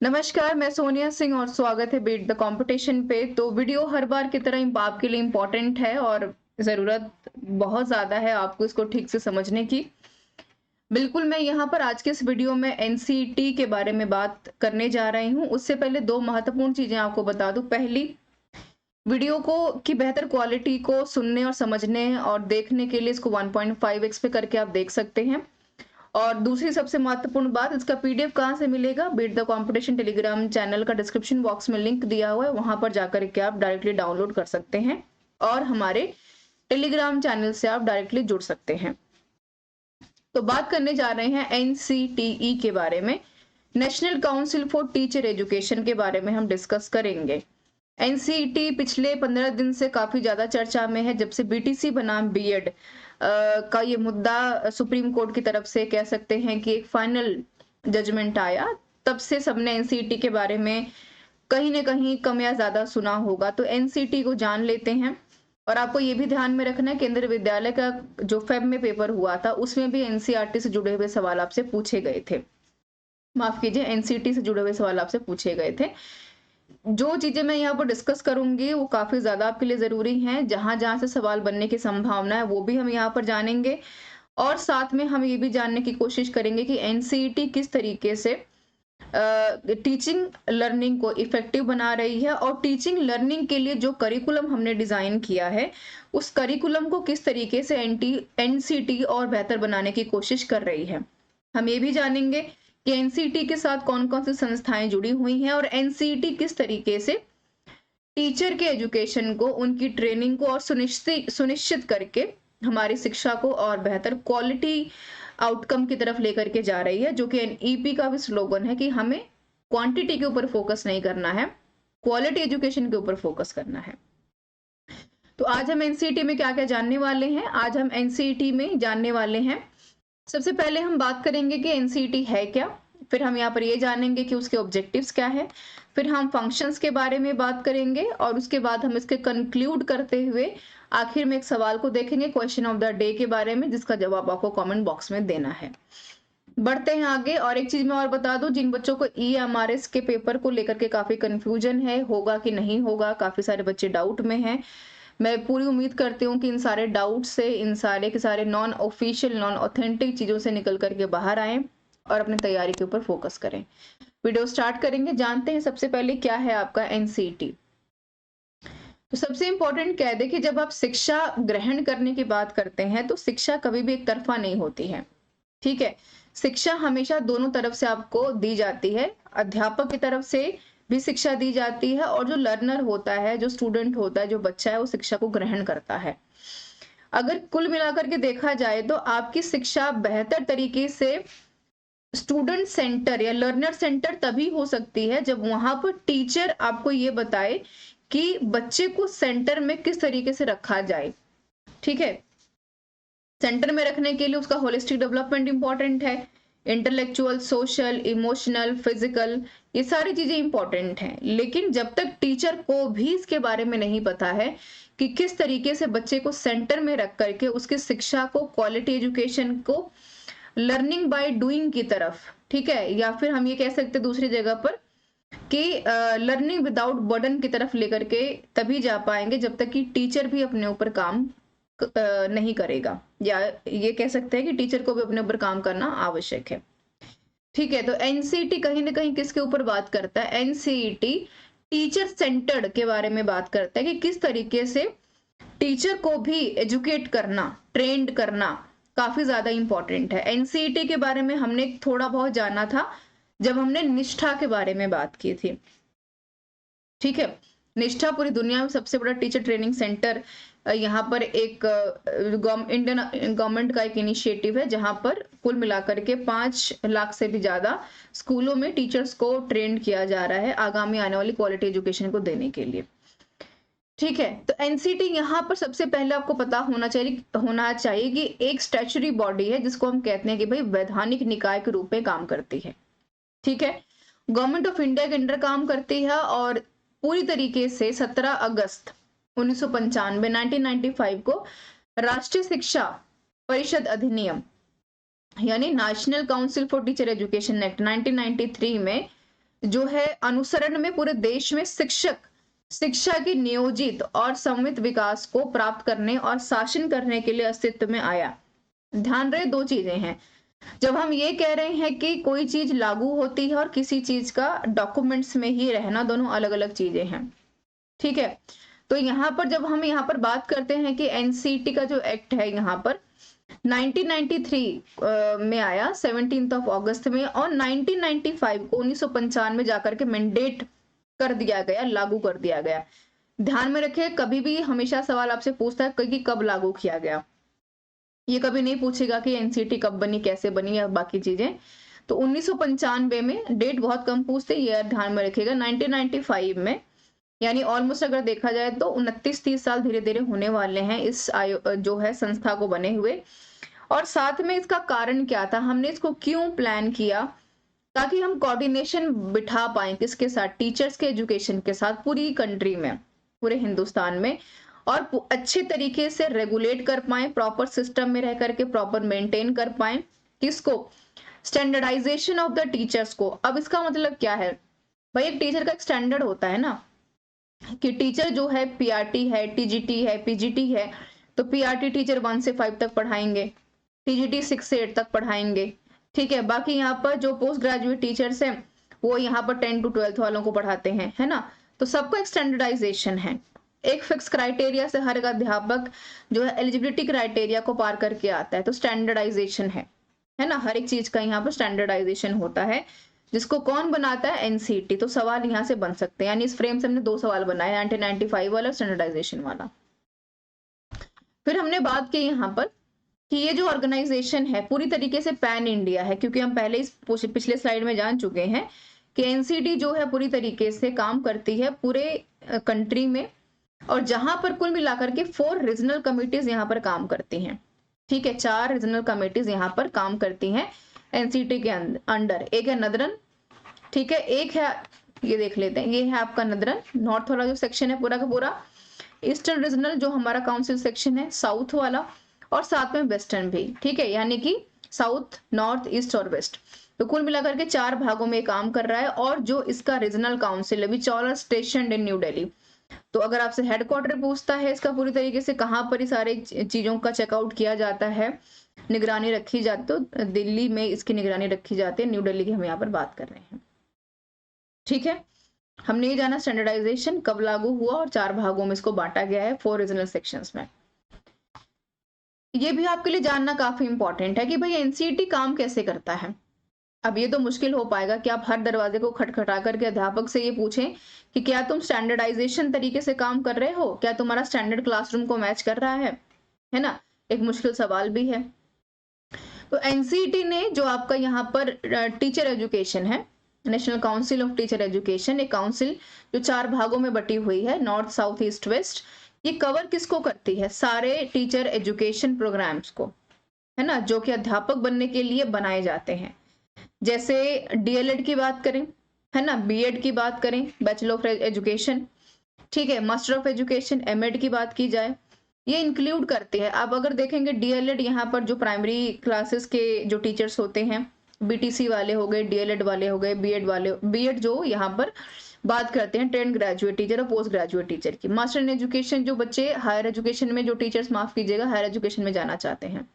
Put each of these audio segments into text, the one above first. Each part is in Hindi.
नमस्कार, मैं सोनिया सिंह और स्वागत है बीट द कंपटीशन पे। तो वीडियो हर बार की तरह आपके लिए इम्पोर्टेंट है और ज़रूरत बहुत ज़्यादा है आपको इसको ठीक से समझने की। बिल्कुल, मैं यहाँ पर आज के इस वीडियो में एनसीईटी के बारे में बात करने जा रही हूँ। उससे पहले 2 महत्वपूर्ण चीज़ें आपको बता दूँ। पहली, वीडियो को की बेहतर क्वालिटी को सुनने और समझने और देखने के लिए इसको 1.5x पे करके आप देख सकते हैं। और दूसरी सबसे महत्वपूर्ण बात, इसका पीडीएफ कहाँ से मिलेगा? Beat the competition Telegram channel का डिस्क्रिप्शन बॉक्स में लिंक दिया हुआ है, वहां पर जाकर के आप डायरेक्टली डाउनलोड कर सकते हैं और हमारे टेलीग्राम चैनल से आप डायरेक्टली जुड़ सकते हैं। तो बात करने जा रहे हैं एनसीटीई के बारे में। National council for teacher education के बारे में हम डिस्कस करेंगे। एनसीईटी पिछले 15 दिन से काफी ज्यादा चर्चा में है, जब से बीटीसी बनाम बीएड का ये मुद्दा सुप्रीम कोर्ट की तरफ से कह सकते हैं कि एक फाइनल जजमेंट आया, तब से सबने एनसीईटी के बारे में कहीं न कहीं कम या ज्यादा सुना होगा। तो एनसीईटी को जान लेते हैं। और आपको ये भी ध्यान में रखना है, केंद्रीय विद्यालय का जो फेब में पेपर हुआ था, उसमें भी एनसीईआरटी से जुड़े हुए सवाल आपसे पूछे गए थे। माफ कीजिए, एनसीईटी से जुड़े हुए सवाल आपसे पूछे गए थे। जो चीजें मैं यहाँ पर डिस्कस करूंगी वो काफी ज्यादा आपके लिए जरूरी हैं। जहां जहां से सवाल बनने की संभावना है वो भी हम यहाँ पर जानेंगे। और साथ में हम ये भी जानने की कोशिश करेंगे कि एनसीईटी किस तरीके से टीचिंग लर्निंग को इफेक्टिव बना रही है और टीचिंग लर्निंग के लिए जो करिकुलम हमने डिजाइन किया है, उस करिकुलम को किस तरीके से एनसीईटी और बेहतर बनाने की कोशिश कर रही है। हम ये भी जानेंगे कि एनसीईटी के साथ कौन-कौन सी संस्थाएं जुड़ी हुई हैं और एनसीईटी किस तरीके से टीचर के एजुकेशन को, उनकी ट्रेनिंग को और सुनिश्चित करके हमारी शिक्षा को और बेहतर क्वालिटी आउटकम की तरफ लेकर के जा रही है, जो कि एनईपी का भी स्लोगन है कि हमें क्वांटिटी के ऊपर फोकस नहीं करना है, क्वालिटी एजुकेशन के ऊपर फोकस करना है। तो आज हम एनसीईटी में क्या-क्या जानने वाले हैं? आज हम एनसीईटी में जानने वाले हैं, सबसे पहले हम बात करेंगे कि एनसीईटी है क्या, फिर हम यहाँ पर ये जानेंगे कि उसके ऑब्जेक्टिव्स क्या है, फिर हम फंक्शंस के बारे में बात करेंगे और उसके बाद हम इसके कंक्लूड करते हुए आखिर में एक सवाल को देखेंगे, क्वेश्चन ऑफ द डे के बारे में, जिसका जवाब आपको कमेंट बॉक्स में देना है। बढ़ते हैं आगे। और एक चीज मैं और बता दूं, जिन बच्चों को ईएमआरएस के पेपर को लेकर के काफी कंफ्यूजन है, होगा कि नहीं होगा, काफी सारे बच्चे डाउट में हैं। मैं पूरी उम्मीद करती हूँ कि इन सारे डाउट से, इन सारे के सारे नॉन ऑफिशियल, नॉन ऑथेंटिक चीजों से निकल करके बाहर आए और अपनी तैयारी के ऊपर फोकस करें। वीडियो स्टार्ट करेंगे। जानते हैं सबसे पहले क्या है आपका एनसीईटी। तो सबसे इंपॉर्टेंट क्या है, देखिए, जब आप शिक्षा ग्रहण करने की बात करते हैं तो शिक्षा कभी भी एक तरफा नहीं होती है। ठीक है, शिक्षा हमेशा दोनों तरफ से आपको दी जाती है। अध्यापक की तरफ से भी शिक्षा दी जाती है और जो लर्नर होता है, जो स्टूडेंट होता है, जो बच्चा है, वो शिक्षा को ग्रहण करता है। अगर कुल मिलाकर के देखा जाए तो आपकी शिक्षा बेहतर तरीके से स्टूडेंट सेंटर या लर्नर सेंटर तभी हो सकती है जब वहां पर टीचर आपको ये बताए कि बच्चे को सेंटर में किस तरीके से रखा जाए। ठीक है, सेंटर में रखने के लिए उसका होलिस्टिक डेवलपमेंट इंपॉर्टेंट है, इंटेलेक्चुअल, सोशल, इमोशनल, फिजिकल, ये सारी चीजें इंपॉर्टेंट हैं। लेकिन जब तक टीचर को भी इसके बारे में नहीं पता है कि किस तरीके से बच्चे को सेंटर में रख करके उसकी शिक्षा को, क्वालिटी एजुकेशन को लर्निंग बाय डूइंग की तरफ, ठीक है, या फिर हम ये कह सकते हैं दूसरी जगह पर कि लर्निंग विदाउट बर्डन की तरफ लेकर के तभी जा पाएंगे जब तक कि टीचर भी अपने ऊपर काम नहीं करेगा, या ये कह सकते हैं कि टीचर को भी अपने ऊपर काम करना आवश्यक है। ठीक है, तो एनसीईटी कहीं ना कहीं किसके ऊपर बात करता है? एनसीईटी टीचर सेंटर्ड के बारे में बात करता है कि किस तरीके से टीचर को भी एजुकेट करना, ट्रेंड करना काफी ज्यादा इंपॉर्टेंट है। एनसीईटी के बारे में हमने थोड़ा बहुत जाना था जब हमने निष्ठा के बारे में बात की थी। ठीक है, निष्ठा पूरी दुनिया में सबसे बड़ा टीचर ट्रेनिंग सेंटर, यहाँ पर एक इंडियन गवर्नमेंट का एक इनिशिएटिव है जहां पर कुल मिलाकर के 5 लाख से भी ज्यादा स्कूलों में टीचर्स को ट्रेन किया जा रहा है आगामी आने वाली क्वालिटी एजुकेशन को देने के लिए। ठीक है, तो एनसीटी यहाँ पर सबसे पहले आपको पता होना चाहिए कि एक स्टैच्यूटरी बॉडी है जिसको हम कहते हैं कि भाई वैधानिक निकाय के रूप में काम करती है। ठीक है, गवर्नमेंट ऑफ इंडिया के अंडर काम करती है और पूरी तरीके से 17 अगस्त 1995 1995 को राष्ट्रीय शिक्षा परिषद अधिनियम, यानी national council for teacher education act 1993 में जो है अनुसरण में पूरे देश में शिक्षा की नियोजित और समन्वित विकास को प्राप्त करने और शासन करने के लिए अस्तित्व में आया। ध्यान रहे, दो चीजें हैं। जब हम ये कह रहे हैं कि कोई चीज लागू होती है और किसी चीज का डॉक्यूमेंट्स में ही रहना, दोनों अलग अलग चीजें हैं। ठीक है, तो यहाँ पर जब हम यहाँ पर बात करते हैं कि एनसीटी का जो एक्ट है यहाँ पर 1993 में आया 17 अगस्त में, और 1995 को 1995 जाकर के मैंडेट कर दिया गया, लागू कर दिया गया। ध्यान में रखिए, कभी भी हमेशा सवाल आपसे पूछता है कि कब लागू किया गया, ये कभी नहीं पूछेगा कि एनसीटी कब बनी, कैसे बनी या बाकी चीजें। तो 1995 में, डेट बहुत कम पूछते, ये ध्यान में रखिएगा। 1995 में, यानी ऑलमोस्ट अगर देखा जाए तो 29-30 साल धीरे धीरे होने वाले हैं इस जो है संस्था को बने हुए। और साथ में इसका कारण क्या था, हमने इसको क्यों प्लान किया, ताकि हम कोऑर्डिनेशन बिठा पाए किसके साथ, टीचर्स के एजुकेशन के साथ पूरी कंट्री में, पूरे हिंदुस्तान में, और अच्छे तरीके से रेगुलेट कर पाए, प्रॉपर सिस्टम में रह करके प्रॉपर मेंटेन कर पाए किसको, स्टैंडर्डाइजेशन ऑफ द टीचर्स को। अब इसका मतलब क्या है भाई, एक टीचर का एक स्टैंडर्ड होता है ना, कि टीचर जो है पीआरटी है, टीजीटी है, पीजीटी है, तो पीआरटी टीचर 1 से 5 तक पढ़ाएंगे, टीजीटी 6 से 8 तक पढ़ाएंगे। ठीक है, बाकी यहाँ पर जो पोस्ट ग्रेजुएट टीचर्स हैं वो यहाँ पर 10 to 12 वालों को पढ़ाते हैं, है ना। तो सबका एक स्टैंडर्डाइजेशन है, एक फिक्स क्राइटेरिया से हर एक अध्यापक जो है एलिजिबिलिटी क्राइटेरिया को पार करके आता है, तो स्टैंडर्डाइजेशन है ना, हर एक चीज का यहाँ पर स्टैंडर्डाइजेशन होता है, जिसको कौन बनाता है, एनसीटी। तो सवाल यहाँ से बन सकते हैं, यानी इस फ्रेम से हमने 2 सवाल बनाए, 1995 वाला, स्टैंडर्डाइजेशन वाला। फिर हमने बात की यहाँ पर कि ये जो ऑर्गेनाइजेशन है पूरी तरीके से पैन इंडिया है, क्योंकि हम पहले इस पिछले स्लाइड में जान चुके हैं कि एनसीटी जो है पूरी तरीके से काम करती है पूरे कंट्री में, और जहां पर कुल मिलाकर के 4 रीजनल कमिटीज यहाँ पर काम करती हैं। ठीक है, 4 रीजनल कमिटीज यहाँ पर काम करती हैं एनसीटी के अंडर। एक है नदरन, ठीक है, एक है, ये देख लेते हैं, ये है आपका नदरन, नॉर्थ वाला जो सेक्शन है पूरा का पूरा, ईस्टर्न रीजनल जो हमारा काउंसिल सेक्शन है, साउथ वाला, और साथ में वेस्टर्न भी। ठीक है, यानी कि साउथ, नॉर्थ, ईस्ट और वेस्ट। तो कुल मिलाकर के 4 भागों में काम कर रहा है, और जो इसका रीजनल काउंसिल है which all are stationed in New Delhi. तो अगर आपसे हेडक्वार्टर पूछता है इसका पूरी तरीके से कहाँ पर ही सारे चीजों का चेकआउट किया जाता है, निगरानी रखी जाती, तो दिल्ली में इसकी निगरानी रखी जाती है, न्यू दिल्ली की हम यहाँ पर बात कर रहे हैं। ठीक है, हमने ये जाना स्टैंडर्डाइजेशन कब लागू हुआ, और 4 भागों में इसको बांटा गया है, 4 रीजनल सेक्शंस में। ये भी आपके लिए जानना काफी इंपॉर्टेंट है कि भाई एनसीटी काम कैसे करता है। अब ये तो मुश्किल हो पाएगा कि आप हर दरवाजे को खटखटा करके अध्यापक से ये पूछें कि क्या तुम स्टैंडर्डाइजेशन तरीके से काम कर रहे हो, क्या तुम्हारा स्टैंडर्ड क्लासरूम को मैच कर रहा है ना, एक मुश्किल सवाल भी है। तो एनसीटी ने जो आपका यहाँ पर टीचर एजुकेशन है, national council of teacher education, एक काउंसिल जो 4 भागों में बटी हुई है, नॉर्थ, साउथ, ईस्ट, वेस्ट, ये कवर किसको करती है, सारे टीचर एजुकेशन प्रोग्राम्स को, है ना, जो कि अध्यापक बनने के लिए बनाए जाते हैं। जैसे डीएलएड की बात करें, है ना, बीएड की बात करें, बैचलर ऑफ एजुकेशन, ठीक है, मास्टर ऑफ एजुकेशन, एमएड की बात की जाए, ये इंक्लूड करते हैं। आप अगर देखेंगे डीएलएड यहाँ पर जो प्राइमरी क्लासेस के जो टीचर्स होते हैं, बीटीसी वाले हो गए, डीएलएड वाले हो गए, बीएड वाले, बीएड जो यहाँ पर बात करते हैं ट्रेंड ग्रेजुएट टीचर और पोस्ट ग्रेजुएट टीचर की, मास्टर इन एजुकेशन जो बच्चे हायर एजुकेशन में, जो टीचर्स माफ कीजिएगा हायर एजुकेशन में जाना चाहते हैं।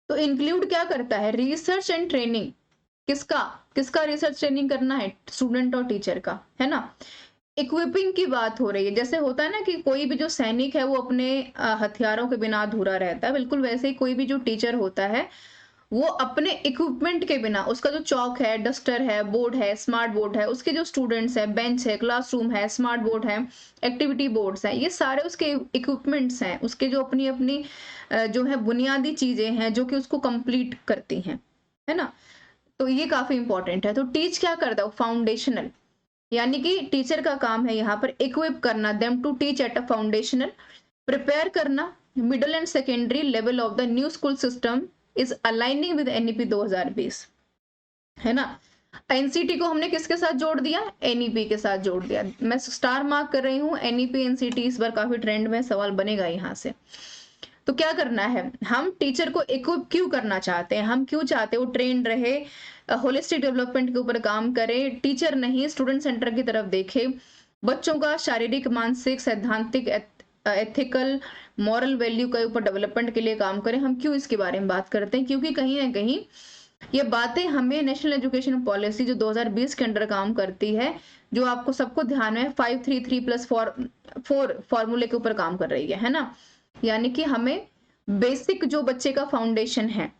तो इंक्लूड क्या करता है, रिसर्च एंड ट्रेनिंग, किसका रिसर्च ट्रेनिंग करना है, स्टूडेंट और टीचर का, है ना। इक्विपिंग की बात हो रही है, जैसे होता है ना कि कोई भी जो सैनिक है वो अपने हथियारों के बिना अधूरा रहता है, बिल्कुल वैसे ही कोई भी जो टीचर होता है वो अपने इक्विपमेंट के बिना, उसका जो चौक है, डस्टर है, बोर्ड है, स्मार्ट बोर्ड है, उसके जो स्टूडेंट्स है, बेंच है, क्लासरूम है, स्मार्ट बोर्ड है, एक्टिविटी बोर्ड्स हैं, ये सारे उसके इक्विपमेंट्स हैं, उसके जो अपनी अपनी जो है बुनियादी चीजें हैं जो कि उसको कंप्लीट करती हैं, है ना। तो ये काफी इंपॉर्टेंट है। तो टीच क्या करता है, फाउंडेशनल, यानी कि टीचर का काम है यहाँ पर इक्विप करना, them to teach at a foundational, prepare करना middle and secondary level of the new school system is aligning with NEP 2020, है ना। एनसीटी को हमने किसके साथ जोड़ दिया, एनईपी के साथ जोड़ दिया। मैं स्टार मार्क कर रही हूँ, एनईपी एनसीटी इस बार काफी ट्रेंड में, सवाल बनेगा यहाँ से। तो क्या करना है, हम टीचर को इक्विप क्यों करना चाहते हैं, हम क्यों चाहते हैं वो ट्रेन रहे, होलिस्टिक डेवलपमेंट के ऊपर काम करे, टीचर नहीं स्टूडेंट सेंटर की तरफ देखे, बच्चों का शारीरिक, मानसिक, सैद्धांतिक, एथिकल, मॉरल वैल्यू के ऊपर डेवलपमेंट के लिए काम करें। हम क्यों इसके बारे में बात करते हैं, क्योंकि कहीं ना कहीं ये बातें हमें नेशनल एजुकेशन पॉलिसी जो 2020 के अंडर काम करती है, जो आपको सबको ध्यान में 533+4 फॉर्मूले के ऊपर काम कर रही है ना। यानी कि हमें बेसिक जो बच्चे का फाउंडेशन है,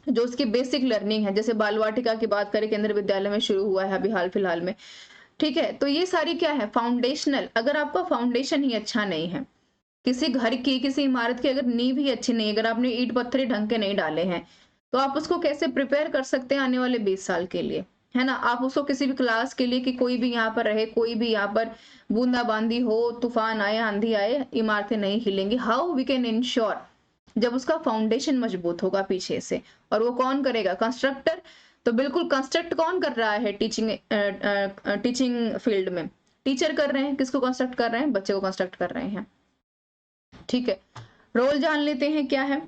जो उसकी बेसिक लर्निंग है, जैसे बाल वाटिका की बात करें केंद्रीय विद्यालय में शुरू हुआ है अभी हाल फिलहाल में, ठीक है, तो ये सारी क्या है, फाउंडेशनल। अगर आपका फाउंडेशन ही अच्छा नहीं है, किसी घर की, किसी इमारत की अगर नींव ही अच्छी नहीं, अगर आपने ईंट पत्थर ढंग के नहीं डाले हैं, तो आप उसको कैसे प्रिपेयर कर सकते हैं आने वाले 20 साल के लिए, है ना। आप उसको किसी भी क्लास के लिए कि कोई भी यहाँ पर रहे, कोई भी यहाँ पर बूंदाबांदी हो, तूफान आए, आंधी आए, इमारतें नहीं हिलेंगी। हाउ वी कैन इंश्योर, जब उसका फाउंडेशन मजबूत होगा पीछे से, और वो कौन करेगा, कंस्ट्रक्टर। तो बिल्कुल कंस्ट्रक्ट कौन कर रहा है टीचिंग फील्ड में, टीचर कर रहे हैं। किसको कंस्ट्रक्ट कर रहे हैं, बच्चे को कंस्ट्रक्ट कर रहे हैं, ठीक है। रोल जान लेते हैं क्या है।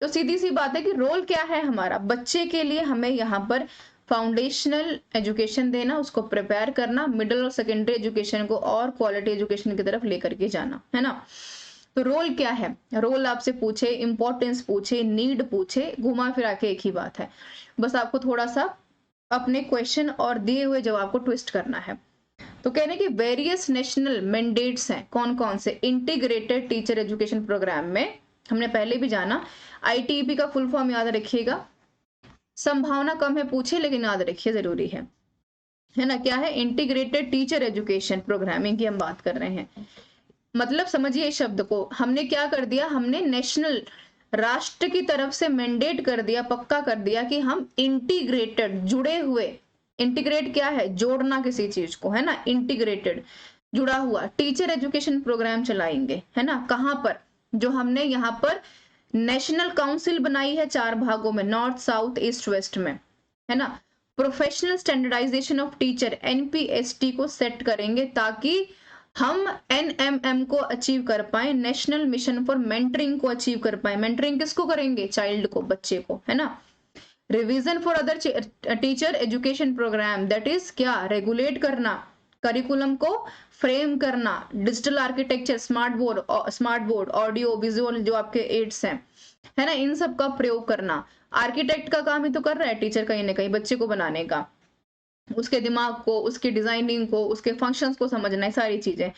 तो सीधी सी बात है कि रोल क्या है हमारा, बच्चे के लिए हमें यहाँ पर फाउंडेशनल एजुकेशन देना, उसको प्रिपेयर करना, मिडिल और सेकेंडरी एजुकेशन को और क्वालिटी एजुकेशन की तरफ लेकर के जाना, है ना। तो रोल क्या है, रोल आपसे पूछे, इंपॉर्टेंस पूछे, नीड पूछे, घुमा फिरा के एक ही बात है, बस आपको थोड़ा सा अपने क्वेश्चन और दिए हुए जवाब को ट्विस्ट करना है। तो कहने की वेरियस नेशनल मैंडेट्स हैं, कौन कौन से, इंटीग्रेटेड टीचर एजुकेशन प्रोग्राम में हमने पहले भी जाना। आईटीईपी का फुल फॉर्म याद रखिएगा, संभावना कम है पूछे लेकिन याद रखिए, जरूरी है ना। क्या है, इंटीग्रेटेड टीचर एजुकेशन प्रोग्रामिंग की हम बात कर रहे हैं। मतलब समझिए इस शब्द को, हमने क्या कर दिया, हमने नेशनल, राष्ट्र की तरफ से मैंडेट कर दिया, पक्का कर दिया कि हम इंटीग्रेटेड, जुड़े हुए, इंटीग्रेट क्या है, जोड़ना किसी चीज को, है ना, इंटीग्रेटेड, जुड़ा हुआ टीचर एजुकेशन प्रोग्राम चलाएंगे, है ना। कहां पर, जो हमने यहाँ पर नेशनल काउंसिल बनाई है 4 भागों में, नॉर्थ, साउथ, ईस्ट, वेस्ट में, है ना। Professional standardisation of teacher, NPST को सेट करेंगे ताकि हम एनएमएम को अचीव कर पाए, नेशनल मिशन फॉर मेंटरिंग को अचीव कर पाए। मेंटरिंग किसको करेंगे, चाइल्ड को, बच्चे को, है ना। Revision for other teacher education programme, that is क्या, रेगुलेट करना, करिकुलम को फ्रेम करना, digital architecture, smart board, audio visual जो आपके एड्स हैं, है ना, इन सब का प्रयोग करना। आर्किटेक्ट का काम ही तो कर रहा है टीचर कहीं ना कहीं, बच्चे को बनाने का, उसके दिमाग को, उसकी डिजाइनिंग को, उसके फंक्शंस को समझना है, सारी चीजें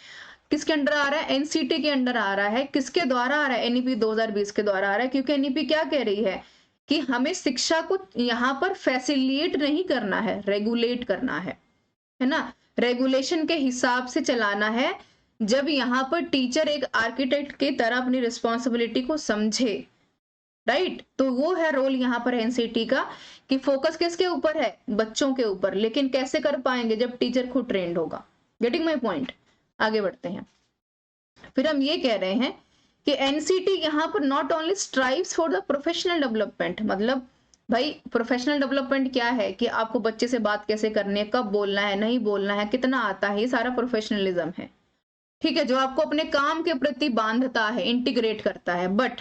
किसके अंडर आ रहा है, एनसीटी के अंडर आ रहा है। किसके द्वारा आ रहा है, एनईपी 2020 के द्वारा आ रहा है, क्योंकि एनईपी क्या कह रही है कि हमें शिक्षा को यहाँ पर फैसिलिटेट नहीं करना है, रेगुलेट करना है ना, रेगुलेशन के हिसाब से चलाना है। जब यहाँ पर टीचर एक आर्किटेक्ट की तरह अपनी रिस्पॉन्सिबिलिटी को समझे, राइट, तो वो है रोल यहाँ पर एनसीटी का, कि फोकस किसके ऊपर है, बच्चों के ऊपर। लेकिन कैसे कर पाएंगे, जब टीचर खुद ट्रेंड होगा। गेटिंग माय पॉइंट, आगे बढ़ते हैं। फिर हम ये कह रहे हैं कि एनसीटी यहाँ पर not only strives for the professional development, मतलब भाई प्रोफेशनल डेवलपमेंट क्या है, कि आपको बच्चे से बात कैसे करनी है, कब बोलना है, नहीं बोलना है, कितना आता है, ये सारा प्रोफेशनलिज्म है, ठीक है, जो आपको अपने काम के प्रति बांधता है, इंटीग्रेट करता है। बट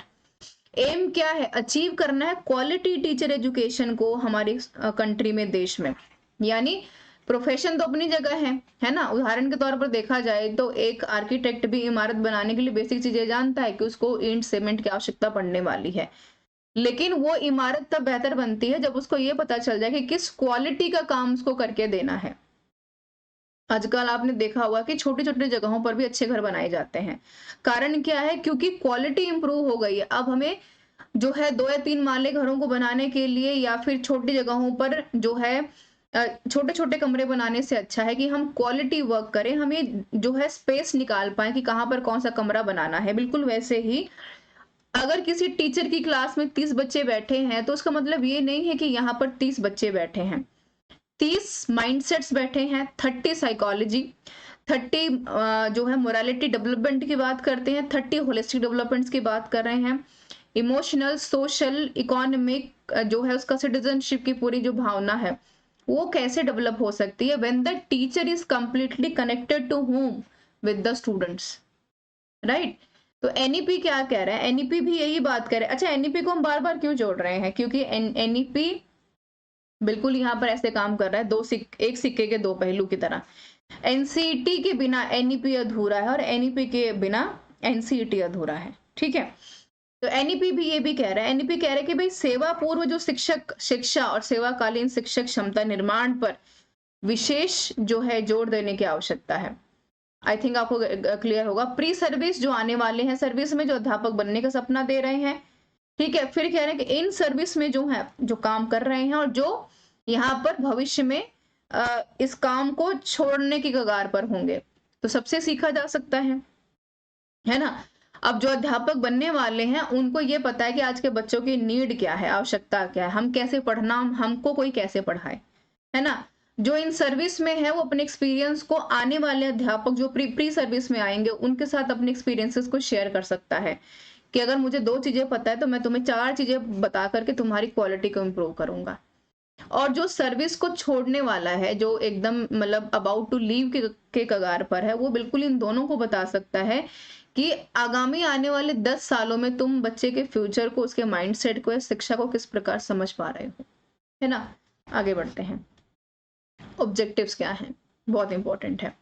एम क्या है, अचीव करना है क्वालिटी टीचर एजुकेशन को हमारी कंट्री में, देश में। यानी प्रोफेशन तो अपनी जगह है ना। उदाहरण के तौर पर देखा जाए तो एक आर्किटेक्ट भी इमारत बनाने के लिए बेसिक चीजें जानता है कि उसको ईंट सीमेंट की आवश्यकता पड़ने वाली है, लेकिन वो इमारत तब बेहतर बनती है जब उसको ये पता चल जाए कि किस क्वालिटी का काम उसको करके देना है। आजकल आपने देखा होगा कि छोटी छोटी जगहों पर भी अच्छे घर बनाए जाते हैं। कारण क्या है, क्योंकि क्वालिटी इंप्रूव हो गई है। अब हमें जो है 2 या 3 माले घरों को बनाने के लिए, या फिर छोटी जगहों पर जो है छोटे छोटे कमरे बनाने से अच्छा है कि हम क्वालिटी वर्क करें, हमें जो है स्पेस निकाल पाए कि कहाँ पर कौन सा कमरा बनाना है। बिल्कुल वैसे ही अगर किसी टीचर की क्लास में 30 बच्चे बैठे हैं, तो उसका मतलब ये नहीं है कि यहाँ पर 30 बच्चे बैठे हैं, 30 माइंडसेट्स बैठे हैं, 30 साइकोलॉजी, 30 जो है मोरालिटी डेवलपमेंट की बात करते हैं, 30 होलिस्टिक डेवलपमेंट्स की बात कर रहे हैं, इमोशनल, सोशल, इकोनॉमिक जो है उसका सिटीजनशिप की पूरी जो भावना है वो कैसे डेवलप हो सकती है, when the teacher is completely connected to home with the students, right. तो एनईपी क्या कह रहा है, एनईपी भी यही बात कर रहा है। अच्छा, एनईपी को हम बार बार क्यों जोड़ रहे हैं, क्योंकि एनईपी बिल्कुल यहाँ पर ऐसे काम कर रहा है, एक सिक्के के दो पहलू की तरह। एनसीईटी के बिना एनईपी अधूरा है और एनईपी के बिना एनसीईटी अधूरा है, ठीक है। तो एनईपी भी ये भी कह रहा है, एनईपी कह रहा है कि भाई सेवा पूर्व जो शिक्षा और सेवाकालीन शिक्षक क्षमता निर्माण पर विशेष जो है जोर देने की आवश्यकता है। आई थिंक आपको क्लियर होगा। प्री सर्विस जो आने वाले हैं, सर्विस में जो अध्यापक बनने का सपना दे रहे हैं, ठीक है। फिर कह रहे हैं कि इन सर्विस में जो है, जो काम कर रहे हैं और जो यहाँ पर भविष्य में इस काम को छोड़ने की कगार पर होंगे, तो सबसे सीखा जा सकता है ना। अब जो अध्यापक बनने वाले हैं उनको ये पता है कि आज के बच्चों की नीड क्या है, आवश्यकता क्या है, हम कैसे पढ़ना, हमको कोई कैसे पढ़ाए, है ना। जो इन सर्विस में है वो अपने एक्सपीरियंस को आने वाले अध्यापक जो प्री सर्विस में आएंगे उनके साथ अपने एक्सपीरियंसेस को शेयर कर सकता है कि अगर मुझे 2 चीजें पता है तो मैं तुम्हें 4 चीजें बता करके तुम्हारी क्वालिटी को इम्प्रूव करूंगा। और जो सर्विस को छोड़ने वाला है, जो एकदम मतलब अबाउट टू लीव के कगार पर है, वो बिल्कुल इन दोनों को बता सकता है कि आगामी आने वाले 10 सालों में तुम बच्चे के फ्यूचर को, उसके माइंडसेट को या शिक्षा को किस प्रकार समझ पा रहे हो, है ना। आगे बढ़ते हैं। ऑब्जेक्टिव्स क्या हैं, बहुत इंपॉर्टेंट है।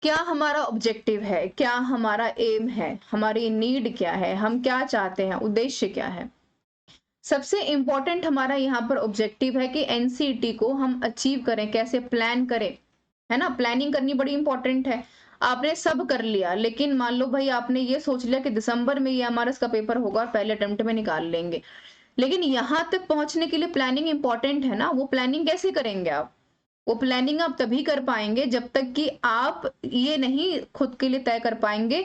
क्या हमारा ऑब्जेक्टिव है, क्या हमारा एम है, हमारी नीड क्या है, हम क्या चाहते हैं, उद्देश्य क्या है। सबसे इंपॉर्टेंट हमारा यहाँ पर ऑब्जेक्टिव है कि एनसीईटी को हम अचीव करें, कैसे प्लान करें, है ना। प्लानिंग करनी बड़ी इंपॉर्टेंट है। आपने सब कर लिया, लेकिन मान लो भाई आपने ये सोच लिया कि दिसंबर में ये हमारा इसका पेपर होगा और पहले अटेम्प्ट में निकाल लेंगे, लेकिन यहाँ तक पहुंचने के लिए प्लानिंग इंपॉर्टेंट है ना। वो प्लानिंग कैसे करेंगे आप, वो प्लानिंग आप तभी कर पाएंगे जब तक कि आप ये नहीं खुद के लिए तय कर पाएंगे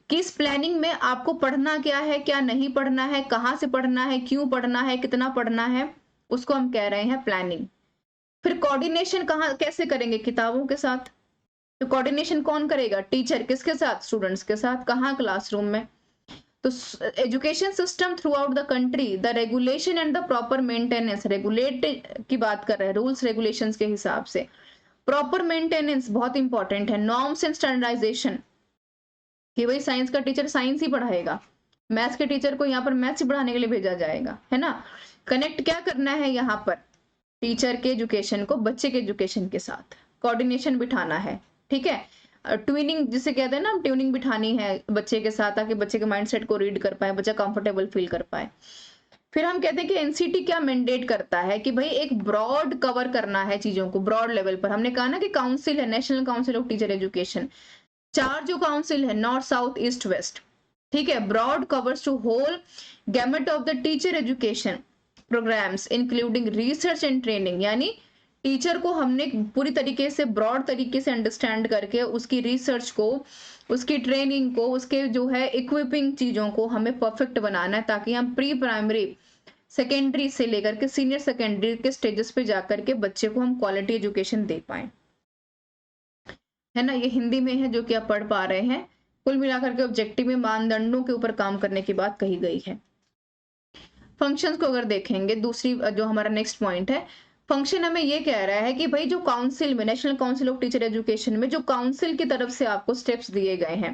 कि इस प्लानिंग में आपको पढ़ना क्या है, क्या नहीं पढ़ना है, कहाँ से पढ़ना है, क्यों पढ़ना है, कितना पढ़ना है, उसको हम कह रहे हैं प्लानिंग। फिर कोऑर्डिनेशन कहाँ कैसे करेंगे, किताबों के साथ। तो कोऑर्डिनेशन कौन करेगा, टीचर, किसके साथ, स्टूडेंट्स के साथ, कहाँ, क्लासरूम में। तो education system through out the country, the regulation and the proper maintenance, regulate की बात कर रहे हैं, रूल्स रेगुलेशंस के हिसाब से। प्रॉपर मेंटेनेंस बहुत इंपॉर्टेंट है। नॉर्म्स एंड स्टैंडर्डाइजेशन, कि भाई साइंस का टीचर साइंस ही पढ़ाएगा, मैथ्स के टीचर को यहाँ पर मैथ्स ही पढ़ाने के लिए भेजा जाएगा, है ना। कनेक्ट क्या करना है यहाँ पर, टीचर के एजुकेशन को बच्चे के एजुकेशन के साथ, कोऑर्डिनेशन बिठाना है, ठीक है। ट्यूनिंग जिसे कहते हैं ना, ट्यूनिंग बिठानी है बच्चे के साथ, ताकि बच्चे के माइंडसेट को रीड कर पाए, बच्चा कंफर्टेबल फील कर पाए। फिर हम कहते हैं कि एनसीटी क्या मैंडेट करता है कि भाई एक ब्रॉड कवर करना है चीजों को, ब्रॉड लेवल पर। हमने कहा ना कि काउंसिल है, national council of teacher education, 4 जो काउंसिल है, नॉर्थ, साउथ, ईस्ट, वेस्ट, ठीक है। Broad covers to whole gamut of the teacher education programmes including research and training, यानी टीचर को हमने पूरी तरीके से, ब्रॉड तरीके से अंडरस्टैंड करके उसकी रिसर्च को, उसकी ट्रेनिंग को, उसके जो है इक्विपिंग चीजों को हमें परफेक्ट बनाना है, ताकि हम प्री प्राइमरी, सेकेंडरी से लेकर के सीनियर सेकेंडरी के स्टेजेस पे जाकर के बच्चे को हम क्वालिटी एजुकेशन दे पाए, है ना। ये हिंदी में है जो कि आप पढ़ पा रहे हैं। कुल मिलाकर के ऑब्जेक्टिव में मानदंडों के ऊपर काम करने की बात कही गई है। फंक्शंस को अगर देखेंगे, दूसरी जो हमारा नेक्स्ट पॉइंट है, फंक्शन हमें ये कह रहा है कि भाई जो काउंसिल में, national council of teacher education में जो काउंसिल की तरफ से आपको स्टेप्स दिए गए हैं,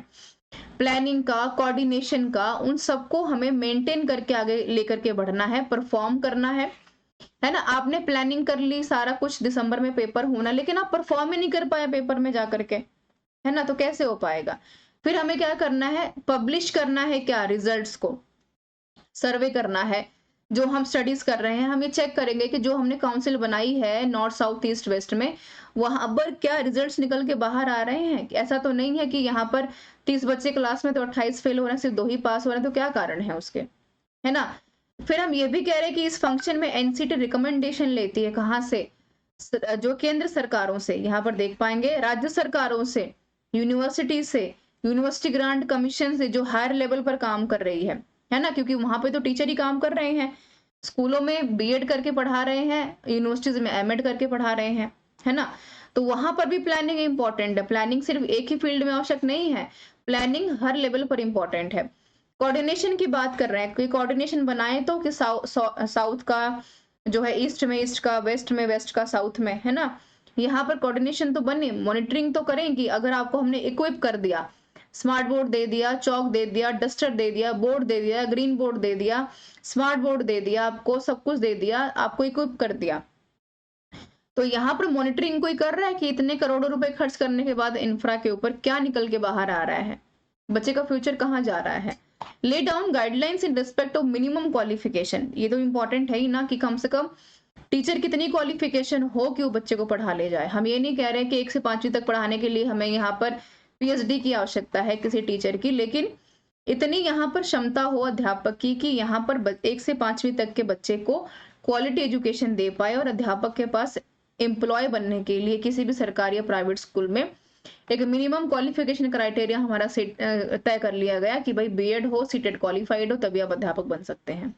प्लानिंग का, कोऑर्डिनेशन का, उन सबको हमें मेंटेन करके आगे लेकर के बढ़ना है, परफॉर्म करना है ना। आपने प्लानिंग कर ली, सारा कुछ, दिसंबर में पेपर होना, लेकिन आप परफॉर्म ही नहीं कर पाए पेपर में जाकर के, है ना, तो कैसे हो पाएगा। फिर हमें क्या करना है, पब्लिश करना है, क्या, रिजल्ट्स को सर्वे करना है। जो हम स्टडीज कर रहे हैं, हम ये चेक करेंगे कि जो हमने काउंसिल बनाई है नॉर्थ, साउथ, ईस्ट, वेस्ट में, वहां पर क्या रिजल्ट्स निकल के बाहर आ रहे हैं। ऐसा तो नहीं है कि यहाँ पर 30 बच्चे क्लास में तो 28 फेल हो रहे हैं, सिर्फ 2 ही पास हो रहे हैं, तो क्या कारण है उसके, है ना। फिर हम ये भी कह रहे हैं कि इस फंक्शन में एनसीटी रिकमेंडेशन लेती है, कहाँ से, जो केंद्र सरकारों से, यहाँ पर देख पाएंगे, राज्य सरकारों से, यूनिवर्सिटी से, यूनिवर्सिटी ग्रांट कमीशन से, जो हायर लेवल पर काम कर रही है ना, क्योंकि वहां पे तो टीचर ही काम कर रहे हैं, स्कूलों में बीएड करके पढ़ा रहे हैं, यूनिवर्सिटीज में एमएड करके पढ़ा रहे हैं, है ना। तो वहां पर भी प्लानिंग इंपॉर्टेंट है। प्लानिंग सिर्फ एक ही फील्ड में आवश्यक नहीं है, प्लानिंग हर लेवल पर इंपॉर्टेंट है। कोऑर्डिनेशन की बात कर रहे हैं कि कोऑर्डिनेशन बनाए तो कि साउथ का जो है ईस्ट में, ईस्ट का वेस्ट में, वेस्ट का साउथ में, है ना। यहाँ पर कोऑर्डिनेशन तो बने, मॉनिटरिंग तो करें कि अगर आपको हमने इक्विप कर दिया, स्मार्ट बोर्ड दे दिया, चौक दे दिया, डस्टर दे दिया, बोर्ड दे दिया, ग्रीन बोर्ड दे दिया, स्मार्ट बोर्ड दे दिया, आपको सब कुछ दे दिया, आपको इक्विप कर दिया। तो यहाँ पर मॉनिटरिंग कोई कर रहा है कि इतने करोड़ों रुपए खर्च करने के बाद इंफ्रा के ऊपर क्या निकल के बाहर आ रहा है, बच्चे का फ्यूचर कहाँ जा रहा है। Lay down guidelines in respect of minimum qualification, ये तो इंपॉर्टेंट है ही ना कि कम से कम टीचर कितनी क्वालिफिकेशन हो कि वो बच्चे को पढ़ा ले जाए। हम ये नहीं कह रहे कि 1 से 5वीं तक पढ़ाने के लिए हमें यहाँ पर पीएचडी की आवश्यकता है किसी टीचर की, लेकिन इतनी यहाँ पर क्षमता हो अध्यापक की कि यहाँ पर 1 से 5वीं तक के बच्चे को क्वालिटी एजुकेशन दे पाए, और अध्यापक के पास एम्प्लॉय बनने के लिए किसी भी सरकारी या प्राइवेट स्कूल में एक मिनिमम क्वालिफिकेशन क्राइटेरिया हमारा तय कर लिया गया कि भाई बीएड हो, सीटेट क्वालिफाइड हो, तभी आप अध्यापक बन सकते हैं।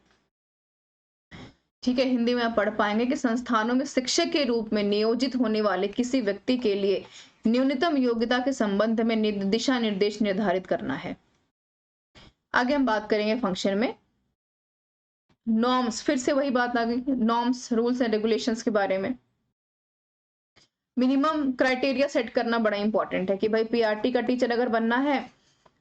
ठीक है, हिंदी में आप पढ़ पाएंगे कि संस्थानों में शिक्षक के रूप में नियोजित होने वाले किसी व्यक्ति के लिए न्यूनतम योग्यता के संबंध में दिशा निर्देश निर्धारित करना है। आगे हम बात करेंगे फंक्शन में नॉर्म्स, फिर से वही बात आ गई, नॉर्म्स, रूल्स एंड रेगुलेशंस के बारे में। मिनिमम क्राइटेरिया सेट करना बड़ा इंपॉर्टेंट है कि भाई पीआरटी का टीचर अगर बनना है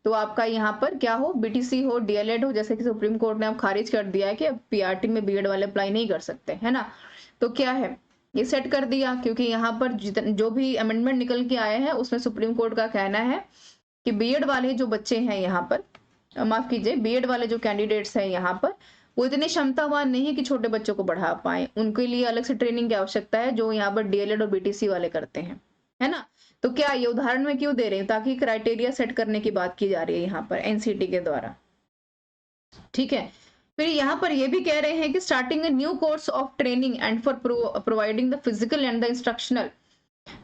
तो आपका यहाँ पर क्या हो, बीटीसी हो, डीएलएड हो, जैसे कि सुप्रीम कोर्ट ने अब खारिज कर दिया है कि अब पीआरटी में बीएड वाले अप्लाई नहीं कर सकते, है ना। तो क्या है, ये सेट कर दिया क्योंकि यहाँ पर जो भी अमेंडमेंट निकल के आए हैं उसमें सुप्रीम कोर्ट का कहना है कि बीएड वाले जो बच्चे हैं यहाँ पर, माफ कीजिए, बीएड वाले जो कैंडिडेट्स हैं यहाँ पर वो इतने क्षमतावान नहीं है कि छोटे बच्चों को बढ़ा पाए, उनके लिए अलग से ट्रेनिंग की आवश्यकता है जो यहाँ पर डीएलएड और बीटीसी वाले करते हैं, है ना। तो क्या ये उदाहरण में क्यों दे रहे हैं, ताकि क्राइटेरिया सेट करने की बात की जा रही है यहाँ पर एनसीटी के द्वारा। ठीक है, फिर यहाँ पर ये भी कह रहे हैं कि starting a new course of training and for providing the physical and the instructional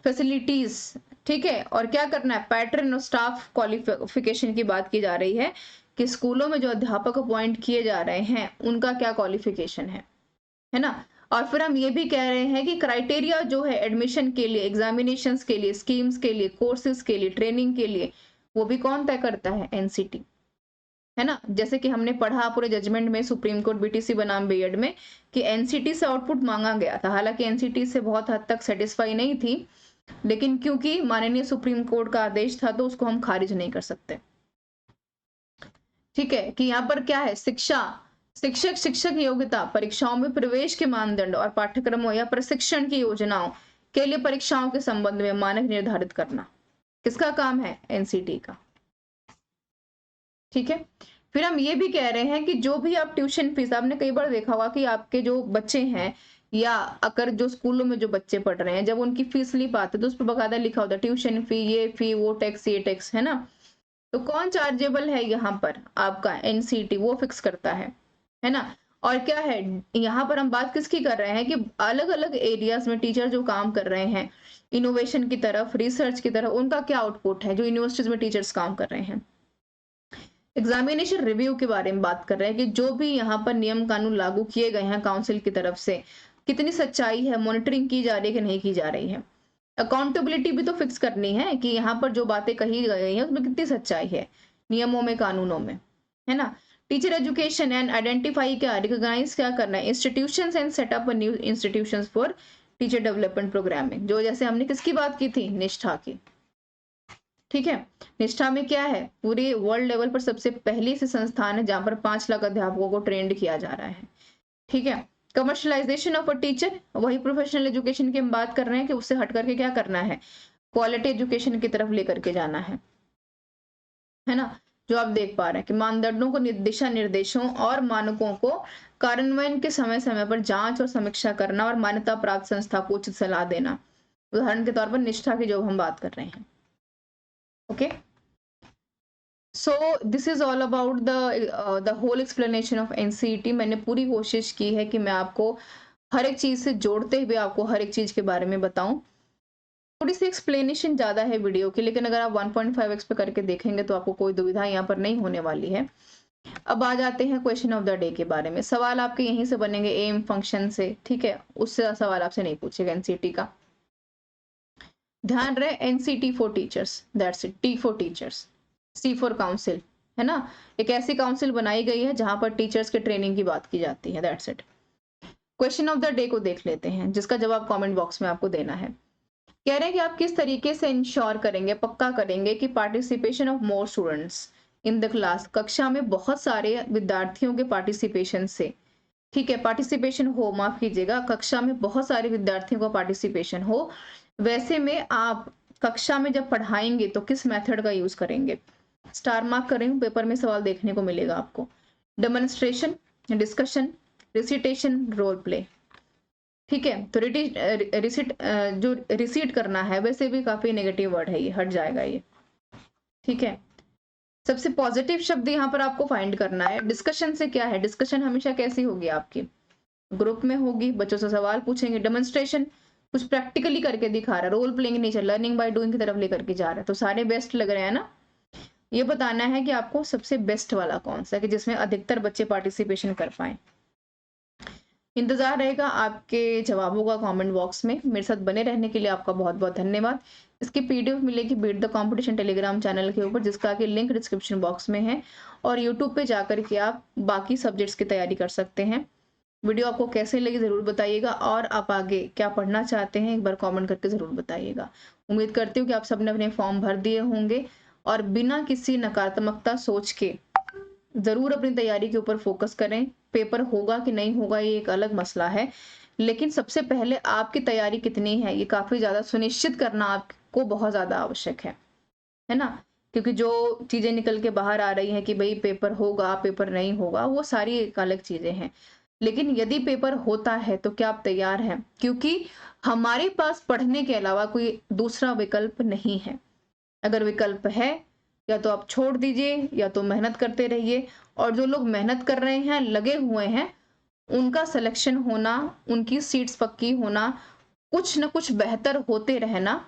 facilities. ठीक है, और क्या करना है, पैटर्न और स्टाफ क्वालिफिकेशन की बात की जा रही है कि स्कूलों में जो अध्यापक अपॉइंट किए जा रहे हैं उनका क्या क्वालिफिकेशन है ना। और फिर हम ये भी कह रहे हैं कि क्राइटेरिया जो है एडमिशन के लिए, एग्जामिनेशंस के लिए, स्कीम्स के लिए, कोर्सेज के लिए, ट्रेनिंग के लिए, वो भी कौन तय करता है, एनसीटी, है ना। जैसे कि हमने पढ़ा पूरे जजमेंट में सुप्रीम कोर्ट बीटीसी बनाम बीएड में कि एनसीटी से आउटपुट मांगा गया था, हालांकि एनसीटी से बहुत हद तक सेटिस्फाई नहीं थी, लेकिन क्योंकि माननीय सुप्रीम कोर्ट का आदेश था तो उसको हम खारिज नहीं कर सकते। ठीक है, कि यहाँ पर क्या है, शिक्षक योग्यता, परीक्षाओं में प्रवेश के मानदंड और पाठ्यक्रमों या प्रशिक्षण की योजनाओं के लिए परीक्षाओं के संबंध में मानक निर्धारित करना किसका काम है, एनसीटी का। ठीक है, फिर हम ये भी कह रहे हैं कि जो भी आप ट्यूशन फीस, आपने कई बार देखा होगा कि आपके जो बच्चे हैं या अगर जो स्कूलों में जो बच्चे पढ़ रहे हैं, जब उनकी फीस स्लिप आती है तो उस पर बकायदा लिखा होता है ट्यूशन फी, ये फी, वो टैक्स, ये टैक्स, है ना। तो कौन चार्जेबल है यहाँ पर, आपका एनसीटी वो फिक्स करता है ना। और क्या है, यहाँ पर हम बात किसकी कर रहे हैं कि अलग अलग एरियाज में टीचर जो काम कर रहे हैं, इनोवेशन की तरफ, रिसर्च की तरफ, उनका क्या आउटपुट है, जो यूनिवर्सिटीज में टीचर्स काम कर रहे हैं। एग्जामिनेशन रिव्यू के बारे में बात कर रहे हैं कि जो भी यहाँ पर नियम कानून लागू किए गए हैं काउंसिल की तरफ से, कितनी सच्चाई है, मॉनिटरिंग की जा रही है कि नहीं की जा रही है। अकाउंटेबिलिटी भी तो फिक्स करनी है कि यहाँ पर जो बातें कही गई हैं उसमें कितनी सच्चाई है, नियमों में, कानूनों में, है ना। टीचर एजुकेशन एंड आइडेंटिफाई क्या, रिकॉग्नाइज क्या करना है, institutions and setup new institutions for teacher development programming, जो जैसे हमने किसकी बात की थी, निष्ठा की। ठीक है, निष्ठा में क्या है, पूरे वर्ल्ड लेवल पर सबसे पहली से संस्थान है जहां पर 5 लाख अध्यापकों को ट्रेंड किया जा रहा है। ठीक है, कमर्शलाइजेशन ऑफ अ टीचर, वही प्रोफेशनल एजुकेशन की हम बात कर रहे हैं कि उससे हट करके क्या करना है, क्वालिटी एजुकेशन की तरफ लेकर के जाना है ना। जो आप देख पा रहे हैं कि मानदंडों को, दिशा निर्देशों और मानकों को कार्यान्वयन के समय समय पर जांच और समीक्षा करना और मान्यता प्राप्त संस्था को उचित सलाह देना। उदाहरण के तौर पर निष्ठा की जो हम बात कर रहे हैं। Okay, so this is all about the whole explanation of NCET. मैंने पूरी कोशिश की है कि मैं आपको हर एक चीज से जोड़ते हुए आपको हर एक चीज के बारे में बताऊं। थोड़ी सी एक्सप्लेनेशन ज्यादा है वीडियो की, लेकिन अगर आप 1.5x पे करके देखेंगे तो आपको कोई दुविधा यहाँ पर नहीं होने वाली है। अब आ जाते हैं क्वेश्चन ऑफ द डे के बारे में। सवाल आपके यहीं से बनेंगे, एम फंक्शन से, ठीक है, उससे सवाल आपसे नहीं पूछेगा एनसीटी का। ध्यान रहे, NCT for teachers, that's it, T for teachers, C for council, है ना। एक ऐसी काउंसिल बनाई गई है जहां पर टीचर्स के ट्रेनिंग की बात की जाती है, that's it. Question of the day को देख लेते हैं जिसका जवाब कमेंट बॉक्स में आपको देना है। कह रहे हैं कि आप किस तरीके से इंश्योर करेंगे, पक्का करेंगे कि participation of more students in the class, कक्षा में बहुत सारे विद्यार्थियों के पार्टिसिपेशन से, ठीक है, पार्टिसिपेशन हो, माफ कीजिएगा, कक्षा में बहुत सारे विद्यार्थियों का पार्टिसिपेशन हो, वैसे में आप कक्षा में जब पढ़ाएंगे तो किस मेथड का यूज करेंगे। स्टार मार्क करें, पेपर में सवाल देखने को मिलेगा आपको। Demonstration, discussion, recitation, role play, ठीक है। तो जो रिसीट करना है वैसे भी काफी नेगेटिव वर्ड है, ये हट जाएगा ये, ठीक है। सबसे पॉजिटिव शब्द यहाँ पर आपको फाइंड करना है। डिस्कशन से क्या है, डिस्कशन हमेशा कैसी होगी आपकी, ग्रुप में होगी, बच्चों से सवाल पूछेंगे। डेमोन्स्ट्रेशन कुछ प्रैक्टिकली करके दिखा रहा है, रोल प्लेइंग नहीं चल, लर्निंग बाय डूइंग की तरफ लेकर के जा रहा है, तो सारे बेस्ट लग रहे हैं ना। ये बताना है कि आपको सबसे बेस्ट वाला कौन सा है कि जिसमें अधिकतर बच्चे पार्टिसिपेशन कर पाए। इंतजार रहेगा आपके जवाबों का कमेंट बॉक्स में। मेरे साथ बने रहने के लिए आपका बहुत बहुत धन्यवाद। इसकी पीडीएफ मिलेगी beat the competition Telegram channel के ऊपर, जिसका कि लिंक डिस्क्रिप्शन बॉक्स में है, और यूट्यूब पे जाकर के आप बाकी सब्जेक्ट्स की तैयारी कर सकते हैं। वीडियो आपको कैसे लगी जरूर बताइएगा, और आप आगे क्या पढ़ना चाहते हैं एक बार कमेंट करके जरूर बताइएगा। उम्मीद करती हूँ कि आप सबने अपने फॉर्म भर दिए होंगे और बिना किसी नकारात्मकता सोच के जरूर अपनी तैयारी के ऊपर फोकस करें। पेपर होगा कि नहीं होगा ये एक अलग मसला है, लेकिन सबसे पहले आपकी तैयारी कितनी है ये काफी ज्यादा सुनिश्चित करना आपको बहुत ज्यादा आवश्यक है ना। क्योंकि जो चीजें निकल के बाहर आ रही हैं कि भाई पेपर होगा, पेपर नहीं होगा, वो सारी एक अलग चीजें हैं। लेकिन यदि पेपर होता है तो क्या आप तैयार हैं, क्योंकि हमारे पास पढ़ने के अलावा कोई दूसरा विकल्प नहीं है। अगर विकल्प है या तो आप छोड़ दीजिए या तो मेहनत करते रहिए, और जो लोग मेहनत कर रहे हैं, लगे हुए हैं, उनका सिलेक्शन होना, उनकी सीट्स पक्की होना, कुछ न कुछ बेहतर होते रहना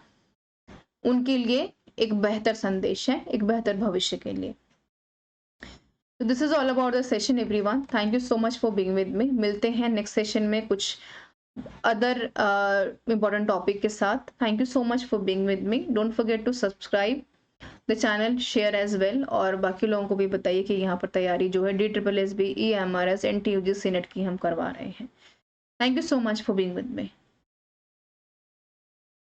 उनके लिए एक बेहतर संदेश है, एक बेहतर भविष्य के लिए। तो this is all about the session everyone. Thank you so much for being with मी। मिलते हैं नेक्स्ट सेशन में कुछ अदर important टॉपिक के साथ। Thank you so much for being with me. Don't forget to subscribe the channel, share as well, और बाकी लोगों को भी बताइए कि यहाँ पर तैयारी जो है DSSB, EMRS, NTUG, सीनेट की हम करवा रहे हैं। Thank you so much for being with me.